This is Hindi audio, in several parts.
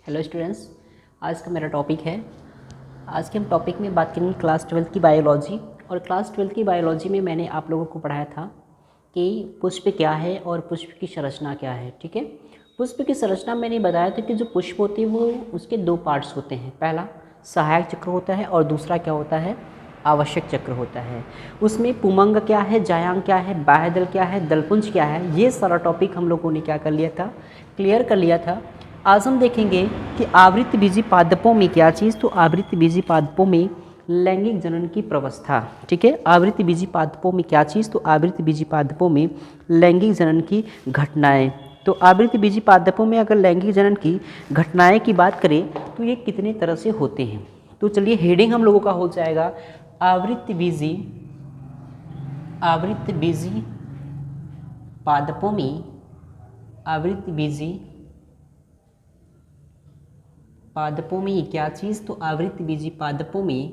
हेलो स्टूडेंट्स, आज का मेरा टॉपिक है। आज के हम टॉपिक में बात करेंगे क्लास 12th की बायोलॉजी। और क्लास 12th की बायोलॉजी में मैंने आप लोगों को पढ़ाया था कि पुष्प क्या है और पुष्प की संरचना क्या है। ठीक है, पुष्प की संरचना मैंने बताया था कि जो पुष्प होती है वो उसके दो पार्ट्स होते हैं। पहला सहायक चक्र होता है और दूसरा क्या होता है, आवश्यक चक्र होता है। उसमें पुमंग क्या है, जायांग क्या है, बाह्यदल क्या है, दलपुंज क्या है, ये सारा टॉपिक हम लोगों ने क्या कर लिया था, क्लियर कर लिया था। आज हम देखेंगे कि आवृत्त बीजी पादपों में क्या चीज़, तो आवृत्त बीजी पादपों में लैंगिक जनन की प्रवस्था। ठीक है, आवृत्त बीजी पादपों में क्या चीज़, तो आवृत्त बीजी पादपों में लैंगिक जनन की घटनाएं। तो आवृत्त बीजी पादपों में अगर लैंगिक जनन की घटनाएं की बात करें तो ये कितने तरह से होते हैं। तो चलिए हेडिंग हम लोगों का हो जाएगा आवृत्त बीजी पादपों में, आवृत्त बीजी पादपों में क्या चीज़, तो आवृत्त बीजी पादपों में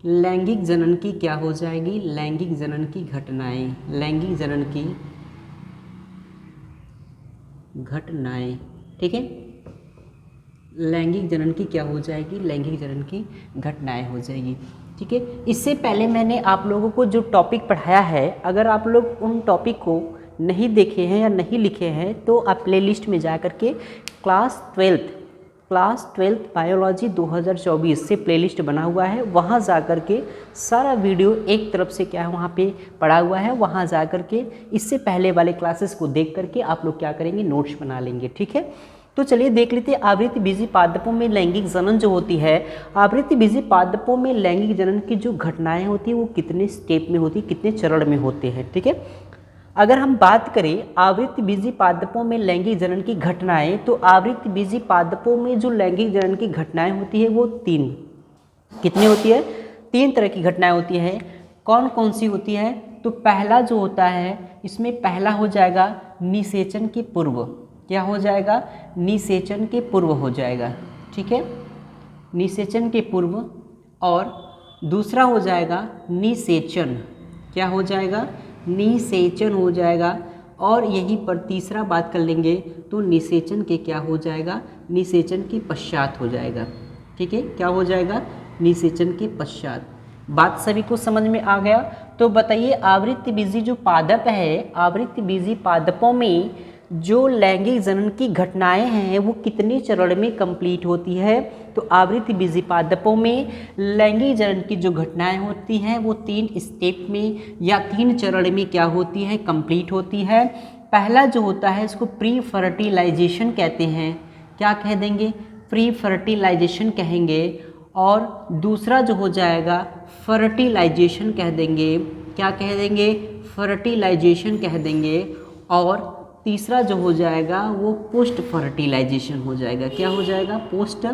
लैंगिक जनन की क्या हो जाएगी, लैंगिक जनन की घटनाएं, लैंगिक जनन की घटनाएं। ठीक है, लैंगिक जनन की क्या हो जाएगी, लैंगिक जनन की घटनाएं हो जाएगी। ठीक है, इससे पहले मैंने आप लोगों को जो टॉपिक पढ़ाया है, अगर आप लोग उन टॉपिक को नहीं देखे हैं या नहीं लिखे हैं तो आप प्ले लिस्ट में जा कर के क्लास 12th बायोलॉजी 2024 से प्लेलिस्ट बना हुआ है, वहाँ जा कर के सारा वीडियो एक तरफ से क्या है वहाँ पे पड़ा हुआ है, वहाँ जा कर के इससे पहले वाले क्लासेस को देख करके आप लोग क्या करेंगे, नोट्स बना लेंगे। ठीक है, तो चलिए देख लेते हैं आवृत्त बीजी पादपों में लैंगिक जनन जो होती है। आवृत्त बीजी पादपों में लैंगिक जनन की जो घटनाएं होती है वो कितने स्टेप में होती है, कितने चरण में होते हैं। ठीक है, अगर हम बात करें आवृत्त बीजी पादपों में लैंगिक जनन की घटनाएं, तो आवृत्त बीजी पादपों में जो लैंगिक जनन की घटनाएं होती है वो कितनी होती है, 3 तरह की घटनाएं होती है। कौन कौन सी होती है, तो पहला जो होता है इसमें पहला हो जाएगा निषेचन के पूर्व। क्या हो जाएगा, निषेचन के पूर्व हो जाएगा। ठीक है, निषेचन के पूर्व। और दूसरा हो जाएगा निषेचन, क्या हो जाएगा, निषेचन हो जाएगा। और यहीं पर तीसरा बात कर लेंगे तो निषेचन के क्या हो जाएगा, निषेचन के पश्चात हो जाएगा। ठीक है, क्या हो जाएगा, निषेचन के पश्चात। बात सभी को समझ में आ गया। तो बताइए आवृत्त बीजी जो पादप है, आवृत्त बीजी पादपों में जो लैंगिक जनन की घटनाएं हैं वो कितने चरण में कंप्लीट होती है, तो आवृत्त बीजी पादपों में लैंगिक जनन की जो घटनाएं होती हैं वो 3 स्टेप में या 3 चरण में क्या होती है, कंप्लीट होती है। पहला जो होता है इसको प्री फर्टिलाइजेशन कहते हैं। क्या कह देंगे, प्री फर्टिलाइजेशन कहेंगे। और दूसरा जो हो जाएगा फर्टिलाइजेशन कह देंगे। क्या कह देंगे, फर्टिलाइजेशन कह देंगे। और तीसरा जो हो जाएगा वो पोस्ट फर्टिलाइजेशन हो जाएगा। क्या हो जाएगा, पोस्ट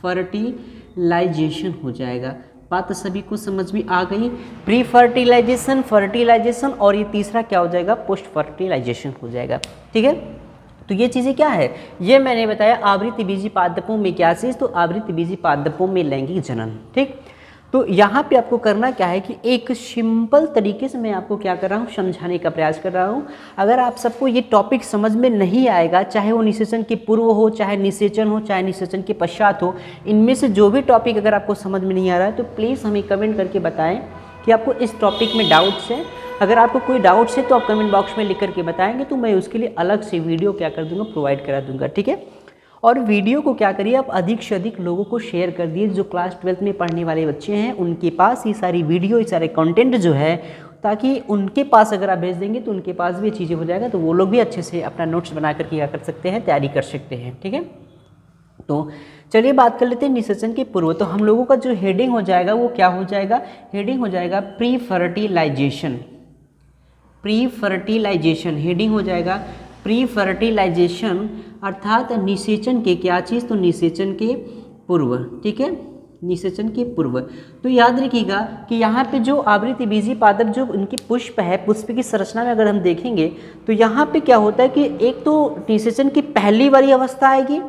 फर्टिलाइजेशन हो जाएगा। बात सभी को समझ में आ गई। प्री फर्टिलाइजेशन, फर्टिलाइजेशन और ये तीसरा क्या हो जाएगा, पोस्ट फर्टिलाइजेशन हो जाएगा। ठीक है, तो ये चीज़ें क्या है, ये मैंने बताया आवृत्त बीजी पादपों में क्या चीज़, तो आवृत्त बीजी पादपों में लैंगिक जनन। ठीक, तो यहाँ पे आपको करना क्या है कि एक सिंपल तरीके से मैं आपको क्या कर रहा हूँ, समझाने का प्रयास कर रहा हूँ। अगर आप सबको ये टॉपिक समझ में नहीं आएगा, चाहे वो निषेचन के पूर्व हो, चाहे निषेचन हो, चाहे निषेचन के पश्चात हो, इनमें से जो भी टॉपिक अगर आपको समझ में नहीं आ रहा है तो प्लीज़ हमें कमेंट करके बताएं कि आपको इस टॉपिक में डाउट्स है। अगर आपको कोई डाउट्स है तो आप कमेंट बॉक्स में लिख करके बताएंगे, तो मैं उसके लिए अलग से वीडियो क्या कर दूँगा, प्रोवाइड करा दूँगा। ठीक है, और वीडियो को क्या करिए, आप अधिक से अधिक लोगों को शेयर कर दिए। जो क्लास 12th में पढ़ने वाले बच्चे हैं उनके पास ये सारी वीडियो, ये सारे कंटेंट जो है, ताकि उनके पास अगर आप भेज देंगे तो उनके पास भी चीज़ें हो जाएगा, तो वो लोग भी अच्छे से अपना नोट्स बना कर क्या कर सकते हैं, तैयारी कर सकते हैं। ठीक है, तो चलिए बात कर लेते हैं निषेचन के पूर्व। तो हम लोगों का जो हेडिंग हो जाएगा वो क्या हो जाएगा, हेडिंग हो जाएगा pre fertilization. Pre fertilization heading हो जाएगा प्री फर्टिलाइजेशन, अर्थात निषेचन के क्या चीज़, तो निषेचन के पूर्व। ठीक है, निषेचन के पूर्व। तो याद रखिएगा कि यहाँ पे जो आवृत्त बीजी पादप जो उनकी पुष्प है, पुष्प की संरचना में अगर हम देखेंगे तो यहाँ पे क्या होता है कि एक तो निषेचन की पहली वाली अवस्था आएगी,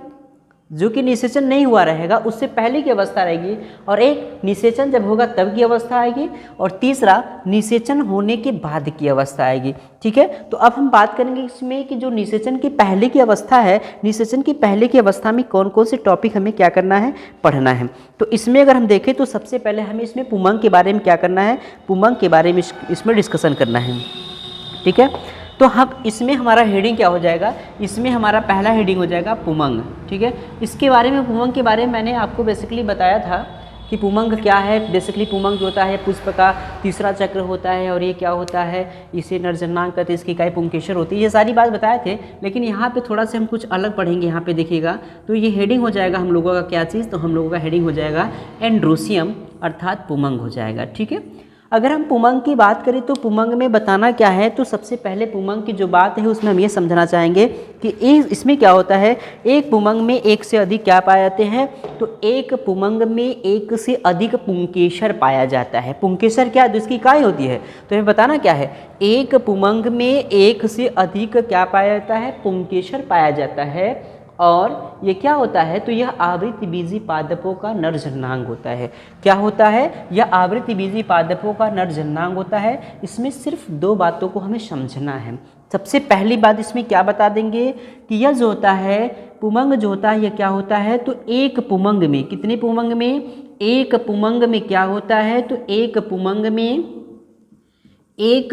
जो कि निषेचन नहीं हुआ रहेगा उससे पहले की अवस्था रहेगी, और एक निषेचन जब होगा तब की अवस्था आएगी, और तीसरा निषेचन होने के बाद की अवस्था आएगी। ठीक है, तो अब हम बात करेंगे इसमें कि जो निषेचन की पहले की अवस्था है, निषेचन की पहले की अवस्था में कौन कौन से टॉपिक हमें क्या करना है, पढ़ना है। तो इसमें अगर हम देखें तो सबसे पहले हमें इसमें पुमंग के बारे में क्या करना है, पुमंग के बारे में इसमें डिस्कशन करना है। ठीक है, तो हम इसमें हमारा हेडिंग क्या हो जाएगा, इसमें हमारा पहला हेडिंग हो जाएगा पुमंग। ठीक है, इसके बारे में, पुमंग के बारे में मैंने आपको बेसिकली बताया था कि पुमंग क्या है। बेसिकली पुमंग जो होता है पुष्प का तीसरा चक्र होता है, और ये क्या होता है, इसे नरजन्नांग कहते हैं, इसकी इकाई पुंकेसर होती है। ये सारी बात बताए थे, लेकिन यहाँ पे थोड़ा सा हम कुछ अलग पढ़ेंगे। यहाँ पे देखिएगा तो ये हेडिंग हो जाएगा हम लोगों का क्या चीज़, तो हम लोगों का हेडिंग हो जाएगा एंड्रोसियम अर्थात पुमंग हो जाएगा। ठीक है, अगर हम पुमंग की बात करें तो पुमंग में बताना क्या है, तो सबसे पहले पुमंग की जो बात है उसमें हम ये समझना चाहेंगे कि इसमें क्या होता है, एक पुमंग में एक से अधिक क्या पाए जाते हैं, तो एक पुमंग में एक से अधिक पुंकेसर पाया जाता है। पुंकेसर क्या है, इसकी इकाई होती है, तो हमें बताना क्या है, एक पुमंग में एक से अधिक क्या पाया जाता है, पुंकेसर पाया जाता है। और ये क्या होता है, तो यह आवृत्ति बीजी पादपों का नरजन्नांग होता है। क्या होता है, यह आवृत्ति बीजी पादपों का नरजन्नांग होता है। इसमें सिर्फ दो बातों को हमें समझना है। सबसे पहली बात इसमें क्या बता देंगे कि यह जो होता है पुमंग जो होता है, यह क्या होता है, तो एक पुमंग में, कितने पुमंग में, एक पुमंग में क्या होता है, तो एक पुमंग में एक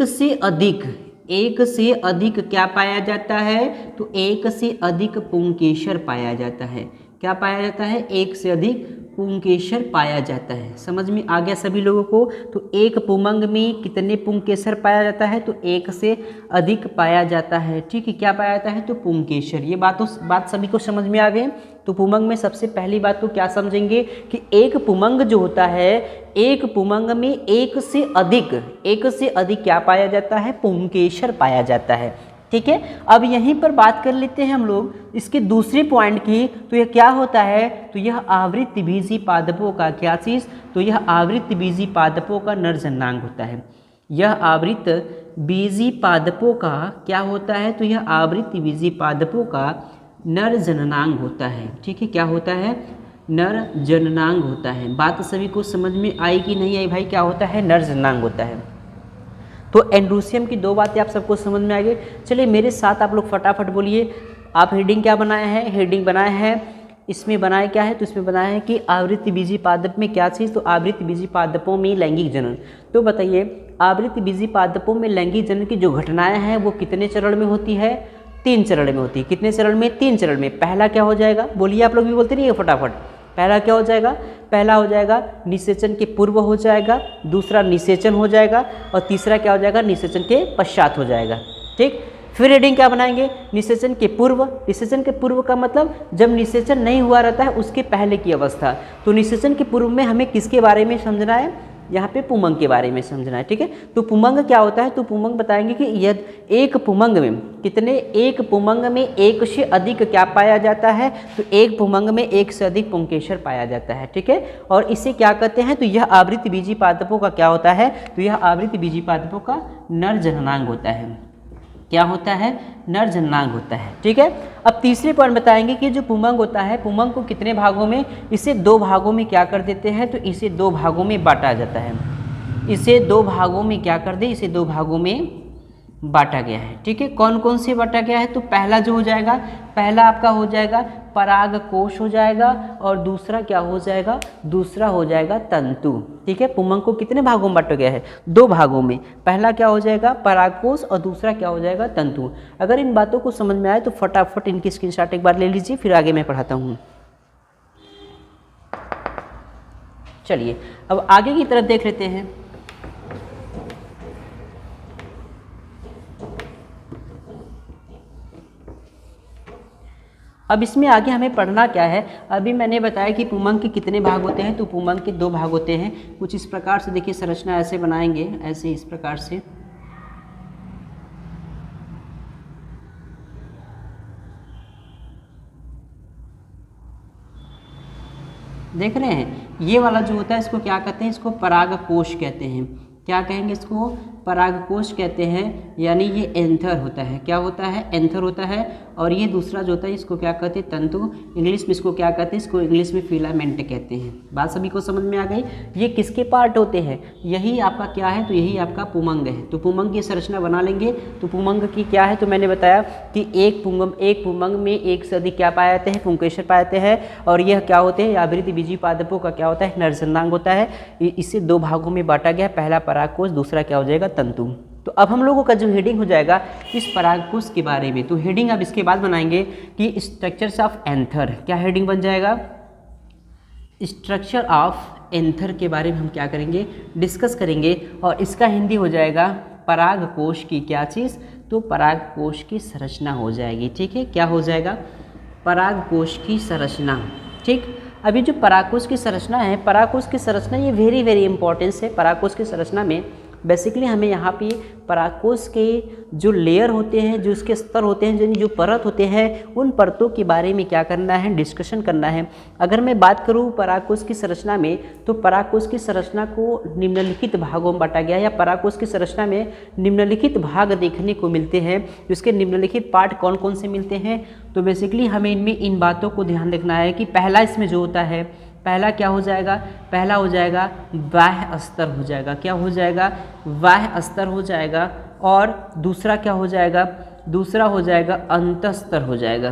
से अधिक क्या पाया जाता है, तो एक से अधिक पुंकेसर पाया जाता है। क्या पाया जाता है, एक से अधिक पुंकेसर पाया जाता है। समझ में आ गया सभी लोगों को। तो एक पुमंग में कितने पुंकेसर पाया जाता है, तो एक से अधिक पाया जाता है। ठीक है, क्या पाया जाता है, तो पुंकेसर। ये बात सभी को समझ में आ गई। तो पुमंग में सबसे पहली बात तो क्या समझेंगे कि एक पुमंग जो होता है, एक पुमंग में एक से अधिक क्या पाया जाता है, पुंकेसर पाया जाता है। ठीक है, अब यहीं पर बात कर लेते हैं हम लोग इसके दूसरे पॉइंट की। तो यह क्या होता है, तो यह आवृत्ति बीजी पादपों का क्या चीज़, तो यह आवृत्ति बीजी पादपों का नरजन्नांग होता है। यह आवृत्त बीजी पादपों का क्या होता है, तो यह आवृत्ति बीजी पादपों का नरजननांग होता है। ठीक है, क्या होता है, नरजननांग होता है। बात सभी को समझ में आई कि नहीं आई भाई, क्या होता है, नरजननांग होता है। तो एंड्रोसियम की दो बातें आप सबको समझ में आ गई। चलिए मेरे साथ आप लोग फटाफट बोलिए, आप हेडिंग क्या बनाए हैं, हेडिंग बनाए हैं, इसमें बनाया क्या है, तो इसमें बनाया है कि आवृत्ति बीजी पादप में क्या चीज़, तो आवृत्ति बीजी पादपों में लैंगिक जनन। तो बताइए आवृत्ति बीजी पादपों में लैंगिक जनन की जो घटनाएं हैं वो कितने चरण में होती है, 3 चरण में होती है। कितने चरण में, 3 चरण में। पहला क्या हो जाएगा, बोलिए, आप लोग भी बोलते नहीं है फटाफट। पहला क्या हो जाएगा, पहला हो जाएगा निषेचन के पूर्व हो जाएगा, दूसरा निषेचन हो जाएगा, और तीसरा क्या हो जाएगा, निषेचन के पश्चात हो जाएगा। ठीक, फिर हेडिंग क्या बनाएंगे, निषेचन के पूर्व। निषेचन के पूर्व का मतलब जब निषेचन नहीं हुआ रहता है उसके पहले की अवस्था। तो निषेचन के पूर्व में हमें किसके बारे में समझना है, यहाँ पे पुमंग के बारे में समझना है। ठीक है, तो पुमंग क्या होता है, तो पुमंग बताएंगे कि यदि एक पुमंग में कितने, एक पुमंग में एक से अधिक क्या पाया जाता है, तो एक पुमंग में एक से अधिक पुंकेसर पाया जाता है। ठीक है, और इसे क्या कहते हैं, तो यह आवृत्ति बीजी पादपों का क्या होता है, तो यह आवृत्ति बीजी पादपों का नरजननांग होता है। क्या होता है, नरजननांग होता है। ठीक है, अब तीसरे पॉइंट बताएंगे कि जो पुमंग होता है, पुमंग को कितने भागों में, इसे 2 भागों में क्या कर देते हैं, तो इसे 2 भागों में बांटा जाता है। इसे 2 भागों में क्या कर दे, इसे 2 भागों में बांटा गया है। ठीक है, कौन कौन से बांटा गया है, तो पहला जो हो जाएगा, पहला आपका हो जाएगा परागकोश हो जाएगा, और दूसरा क्या हो जाएगा, दूसरा हो जाएगा तंतु। ठीक है, पुमंग को कितने भागों में बांटा गया है, 2 भागों में। पहला क्या हो जाएगा परागकोश, और दूसरा क्या हो जाएगा तंतु। अगर इन बातों को समझ में आए तो फटाफट इनकी स्क्रीनशॉट एक बार ले लीजिए, फिर आगे मैं पढ़ाता हूँ। चलिए अब आगे की तरफ देख लेते हैं। अब इसमें आगे हमें पढ़ना क्या है, अभी मैंने बताया कि पुमंग के कितने भाग होते हैं, तो पुमंग के 2 भाग होते हैं। कुछ इस प्रकार से देखिए, संरचना ऐसे बनाएंगे, ऐसे इस प्रकार से। देख रहे हैं, ये वाला जो होता है इसको क्या कहते हैं, इसको परागकोश कहते हैं। क्या कहेंगे, इसको परागकोश कहते हैं, यानी ये एंथर होता है। क्या होता है, एंथर होता है। और ये दूसरा जो होता है इसको क्या कहते हैं, तंतु। इंग्लिश में इसको क्या कहते हैं, इसको इंग्लिश में फिलामेंट कहते हैं। बात सभी को समझ में आ गई। ये किसके पार्ट होते हैं, यही आपका क्या है, तो यही आपका पुमंग है। तो पुमंग की संरचना बना लेंगे। तो पुमंग की क्या है, तो मैंने बताया कि एक पुमंग में एक से अधिक क्या पाए जाते हैं, पुंकेसर पाए जाते हैं। और यह क्या होते हैं, आवृत्ति बीजीय पादपों का क्या होता है, नरसंदांग होता है। इसे दो भागों में बांटा गया, पहला परागकोश, दूसरा क्या हो जाएगा, तंतु। तो अब हम लोगों का जो हेडिंग हो जाएगा इस परागकोश के बारे में, तो हेडिंग अब इसके बाद बनाएंगे कि स्ट्रक्चर्स ऑफ एंथर। क्या हेडिंग बन जाएगा, स्ट्रक्चर ऑफ एंथर के बारे में हम क्या करेंगे, डिस्कस करेंगे। और इसका हिंदी हो जाएगा परागकोश की क्या चीज़, तो परागकोश की संरचना हो जाएगी। ठीक है, क्या हो जाएगा, परागकोश की संरचना। ठीक, अभी जो परागकोश की संरचना है, परागकोश की संरचना ये वेरी वेरी इंपॉर्टेंस है। परागकोश की संरचना में बेसिकली हमें यहाँ पे परागकोश के जो लेयर होते हैं, जो उसके स्तर होते हैं, यानी जो परत होते हैं, उन परतों के बारे में क्या करना है, डिस्कशन करना है। अगर मैं बात करूँ परागकोश की संरचना में, तो परागकोश की संरचना को निम्नलिखित भागों में बांटा गया है, या परागकोश की संरचना में निम्नलिखित भाग देखने को मिलते हैं। इसके निम्नलिखित पार्ट कौन कौन से मिलते हैं, तो बेसिकली हमें इनमें इन बातों को ध्यान रखना है कि पहला इसमें जो होता है, पहला क्या हो जाएगा, पहला हो जाएगा बाह्य स्तर हो जाएगा। क्या हो जाएगा, बाह्य स्तर हो जाएगा। और दूसरा क्या हो जाएगा, दूसरा हो जाएगा अंतस्तर हो जाएगा।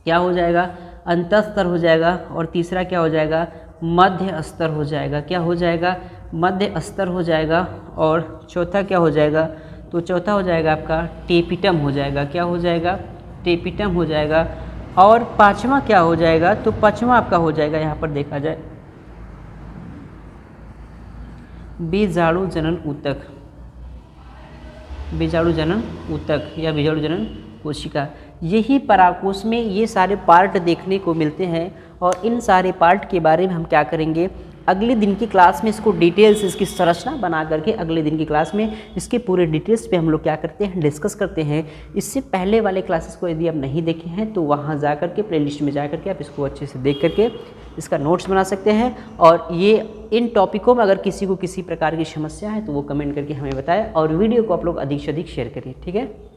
क्या हो जाएगा, अंतस्तर हो जाएगा। और तीसरा क्या हो जाएगा, मध्य स्तर हो जाएगा। क्या हो जाएगा, मध्य स्तर हो जाएगा। और चौथा क्या हो जाएगा, तो चौथा हो जाएगा आपका टेपिटम हो जाएगा। क्या हो जाएगा, टेपिटम हो जाएगा। और पांचवा क्या हो जाएगा, तो पांचवा आपका हो जाएगा, यहाँ पर देखा जाए बीजाणु जनन ऊतक, बीजाणु जनन ऊतक या बीजाणु जनन कोशिका। यही परागकोश में ये सारे पार्ट देखने को मिलते हैं। और इन सारे पार्ट के बारे में हम क्या करेंगे, अगले दिन की क्लास में इसको डिटेल्स, इसकी संरचना बना करके अगले दिन की क्लास में इसके पूरे डिटेल्स पे हम लोग क्या करते हैं, डिस्कस करते हैं। इससे पहले वाले क्लासेस को यदि आप नहीं देखे हैं तो वहाँ जा करके प्लेलिस्ट में जा करके आप इसको अच्छे से देख करके इसका नोट्स बना सकते हैं। और ये इन टॉपिकों में अगर किसी को किसी प्रकार की समस्या है तो वो कमेंट करके हमें बताएं, और वीडियो को आप लोग अधिक से अधिक शेयर करिए। ठीक है।